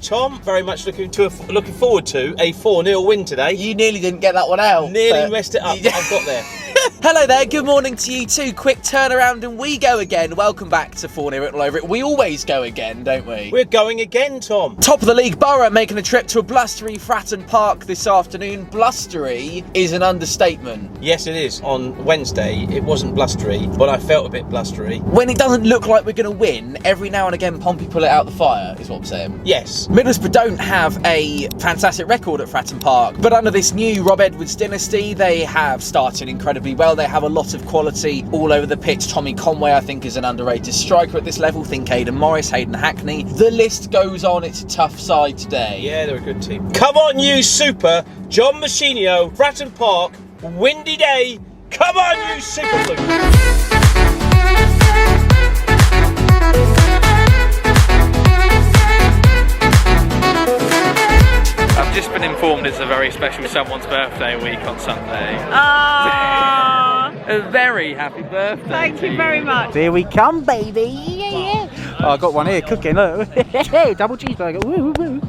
Tom. Very much looking forward to a 4-0 win today. You nearly didn't get that one out. Nearly messed it up. I've got there. Hello there, good morning to you too. Quick turnaround and we go again. Welcome back to Fournilwrittenalloverit. We always go again, don't we? We're going again, Tom. Top of the league Borough making a trip to a blustery Fratton Park this afternoon. Blustery is an understatement. Yes, it is. On Wednesday, it wasn't blustery, but I felt a bit blustery. When it doesn't look like we're going to win, every now and again Pompey pull it out the fire, is what I'm saying. Yes. Middlesbrough don't have a fantastic record at Fratton Park, but under this new Rob Edwards dynasty, they have started incredibly well. They have a lot of quality all over the pitch. Tommy Conway, I think, is an underrated striker at this level. Think Aidan Morris, Hayden Hackney. The list goes on. It's a tough side today. Yeah, they're a good team. Come on, you super. John Machinio, Fratton Park, windy day. Come on, you super blue. I've just been informed it's a very special someone's birthday week on Sunday. A very happy birthday. Thank you very much. Here we come, baby. Yeah. Oh, I got one here cooking, look. Double cheeseburger. Woo, woo, woo.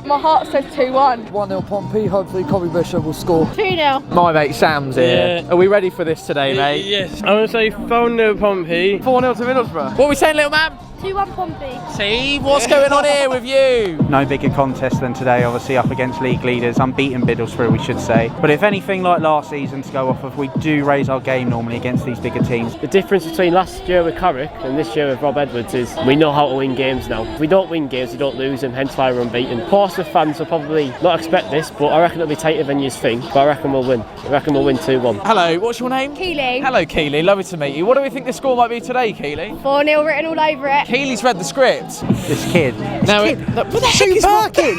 My heart says 2-1. 1-0 Pompey, hopefully Colby Bishop will score. 2-0. My mate Sam's here. Yeah. Are we ready for this today, mate? Yes. I want to say 4-0 Pompey. 4-0 to Middlesbrough. What are we saying, little man? 2-1 Pompey. See, what's going on here with you? No bigger contest than today, obviously, up against league leaders. Unbeaten Middlesbrough, we should say. But if anything like last season to go off of, we do raise our game normally against these bigger teams. The difference between last year with Carrick and this year with Rob Edwards is we know how to win games now. If we don't win games, we don't lose them, hence why we're unbeaten. Portsmouth fans will probably not expect this, but I reckon it'll be tighter than you think. But I reckon we'll win. I reckon we'll win 2-1. Hello, what's your name? Keely. Hello, Keely. Lovely to meet you. What do we think the score might be today, Keely? 4-0 written all over it. Keely's read the script. This kid. Now, what the heck is barking?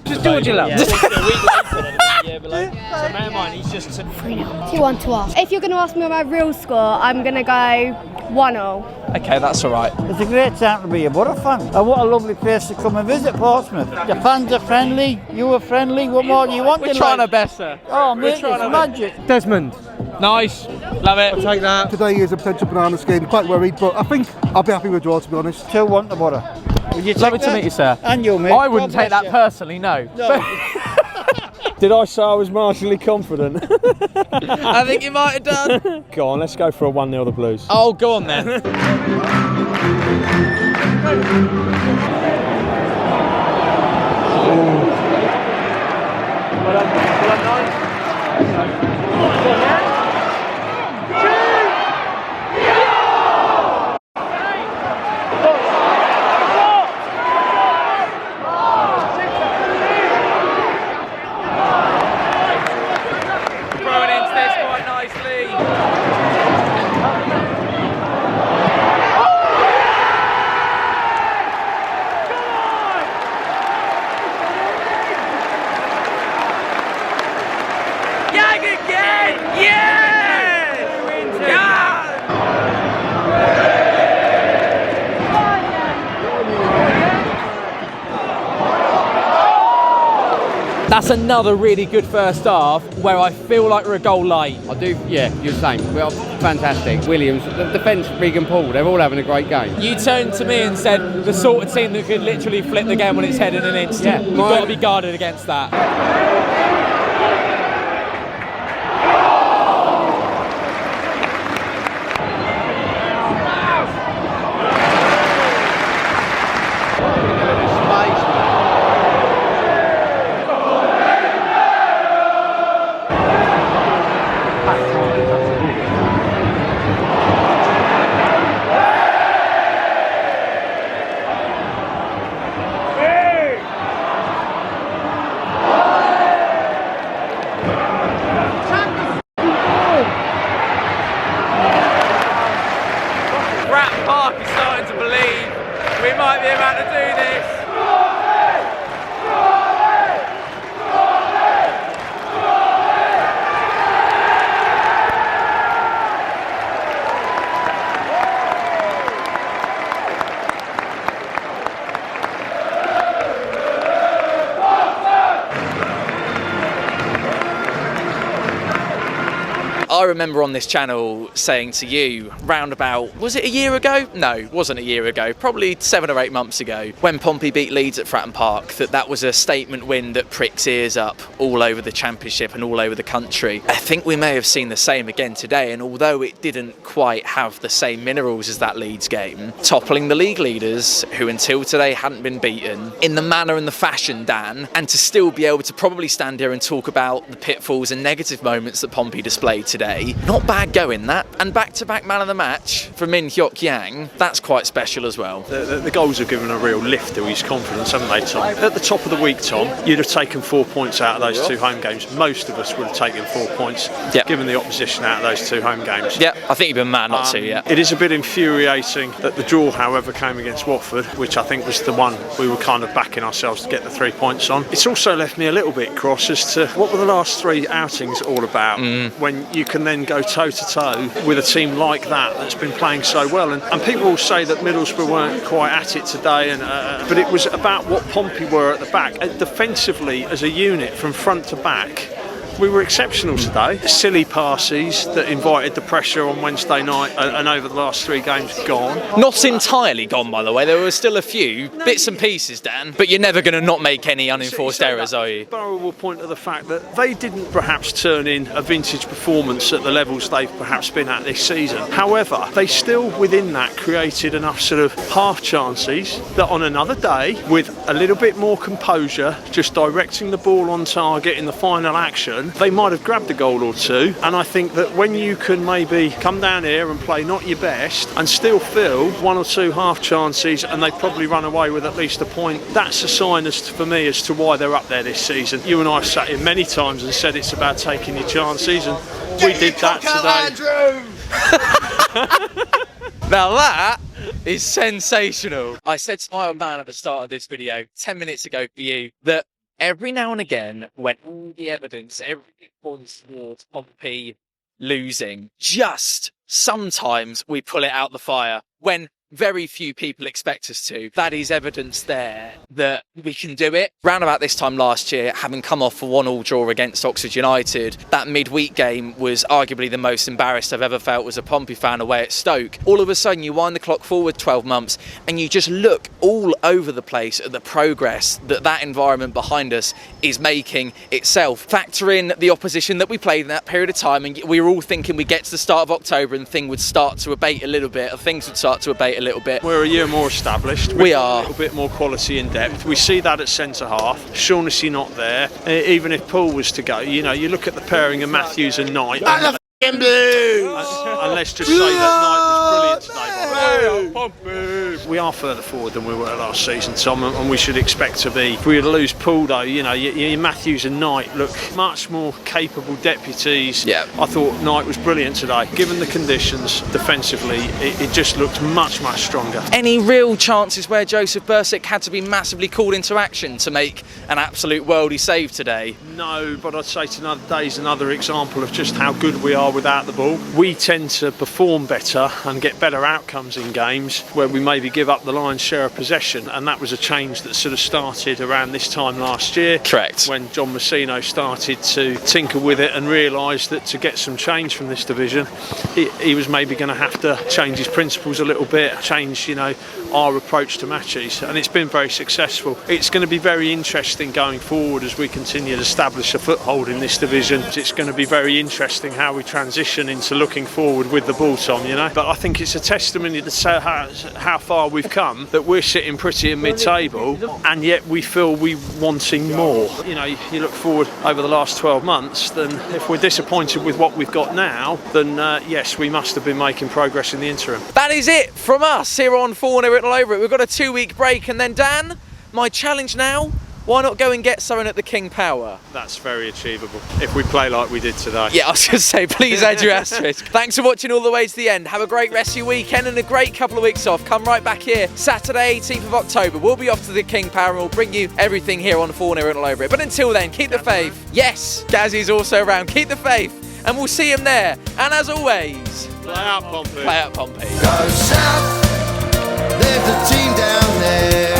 Just do what you love. A week later than the year below. So bear in mind, he's just 2-1 to us. If you're going to ask me my real score, I'm going to go 1-0. Okay, that's all right. It's a great time to be a Borough fan. And what a lovely place to come and visit Portsmouth. The fans are friendly, you are friendly, what more do you want? We're trying our best, sir. Oh, mate, it's magic. Desmond. Nice. Love it. I'll take that. Today is a potential banana skin, quite worried, but I think I'll be happy with a draw, to be honest. 2-1 to Borough. Would you take Lovely to that? meet you, sir. And you, mate. I wouldn't God take bless that you. personally, no. Did I say I was marginally confident? I think you might have done. Go on, let's go for a 1-0 the Blues. Oh, go on then. Throwing into this quite nicely. Yang again! Yes! That's another really good first half where I feel like we're a goal late. I do, yeah, you're the same. We're fantastic. Williams, the defence, Regan Paul, they're all having a great game. You turned to me and said the sort of team that could literally flip the game on its head in an instant. Yeah, We've got to be guarded against that. I remember on this channel saying to you, round about, was it a year ago? No, it wasn't a year ago, probably 7 or 8 months ago, when Pompey beat Leeds at Fratton Park, that was a statement win that pricks ears up all over the Championship and all over the country. I think we may have seen the same again today, and although it didn't quite have the same minerals as that Leeds game, toppling the league leaders, who until today hadn't been beaten, in the manner and the fashion, Dan, and to still be able to probably stand here and talk about the pitfalls and negative moments that Pompey displayed today. Not bad going, that. And back-to-back man of the match from Min Hyuk Yang, that's quite special as well. The goals have given a real lift to his confidence, haven't they, Tom? At the top of the week, Tom, you'd have taken 4 points out of those 2 home games. Most of us would have taken 4 points, given the opposition out of those 2 home games. Yeah, I think you've been mad not to, yeah. It is a bit infuriating that the draw, however, came against Watford, which I think was the one we were kind of backing ourselves to get the 3 points on. It's also left me a little bit cross as to what were the last 3 outings all about, when you can then go toe-to-toe with a team like that that's been playing so well. And people will say that Middlesbrough weren't quite at it today, but it was about what Pompey were at the back. Defensively, as a unit, from front to back, we were exceptional today. Silly passes that invited the pressure on Wednesday night, and over the last 3 games gone. Not entirely gone, by the way. There were still a few bits and pieces, Dan, but you're never going to not make any unenforced errors, are you? Borough will point to the fact that they didn't perhaps turn in a vintage performance at the levels they've perhaps been at this season. However, they still, within that, created enough sort of half chances that on another day, with a little bit more composure, just directing the ball on target in the final action, they might have grabbed a goal or 2. And I think that when you can maybe come down here and play not your best and still fill 1 or 2 half chances, and they probably run away with at least a point, that's a sign for me as to why they're up there this season. You and I have sat here many times and said it's about taking your chances, and we did that today. Now that is sensational. I said to my old man at the start of this video 10 minutes ago for you that every now and again, when all the evidence, everything points towards Pompey losing, just sometimes we pull it out the fire when very few people expect us to. That is evidence there that we can do it. Round about this time last year, having come off a 1-1 draw against Oxford United, that midweek game was arguably the most embarrassed I've ever felt as a Pompey fan away at Stoke. All of a sudden, you wind the clock forward 12 months and you just look all over the place at the progress that environment behind us is making itself. Factor in the opposition that we played in that period of time, and we were all thinking we'd get to the start of October and things would start to abate a little bit, little bit. We're a year more established. We are. A little bit more quality in depth. We see that at centre half. Shaughnessy not there. Even if Paul was to go, you know, you look at the pairing of Matthews and Knight. And let's just say that Knight was brilliant today. We are further forward than we were last season, Tom, and we should expect to be. If we were to lose Paul, though, you know, your Matthews and Knight look much more capable deputies. Yeah. I thought Knight was brilliant today. Given the conditions, defensively, it just looked much stronger. Any real chances where Joseph Bursick had to be massively called into action to make an absolute worldie save today? No, but I'd say today's another example of just how good we are without the ball. We tend to perform better and get better outcomes in games where we maybe give up the lion's share of possession, and that was a change that sort of started around this time last year. Correct. When John Messino started to tinker with it and realised that to get some change from this division, he was maybe going to have to change his principles a little bit, change, you know, our approach to matches, and it's been very successful. It's going to be very interesting going forward as we continue to establish a foothold in this division. It's going to be very interesting how we transition into looking forward with the ball, Tom, you know. But I think it's a testimony to how far we've come, that we're sitting pretty in mid-table, and yet we feel we're wanting more. You know, you look forward over the last 12 months, then if we're disappointed with what we've got now, then yes, we must have been making progress in the interim. That is it from us here on Fournilwrittenalloverit. We've got a 2-week break, and then Dan, my challenge now, why not go and get something at the King Power? That's very achievable if we play like we did today. Yeah, I was going to say, please add your asterisk. Thanks for watching all the way to the end. Have a great rest of your weekend and a great couple of weeks off. Come right back here Saturday 18th of October. We'll be off to the King Power and we'll bring you everything here on Fournilwrittenalloverit. But until then, keep the faith. Yes, Gazzy's also around. Keep the faith and we'll see him there. And as always, play out Pompey. Play out Pompey. Go south, there's a team down there.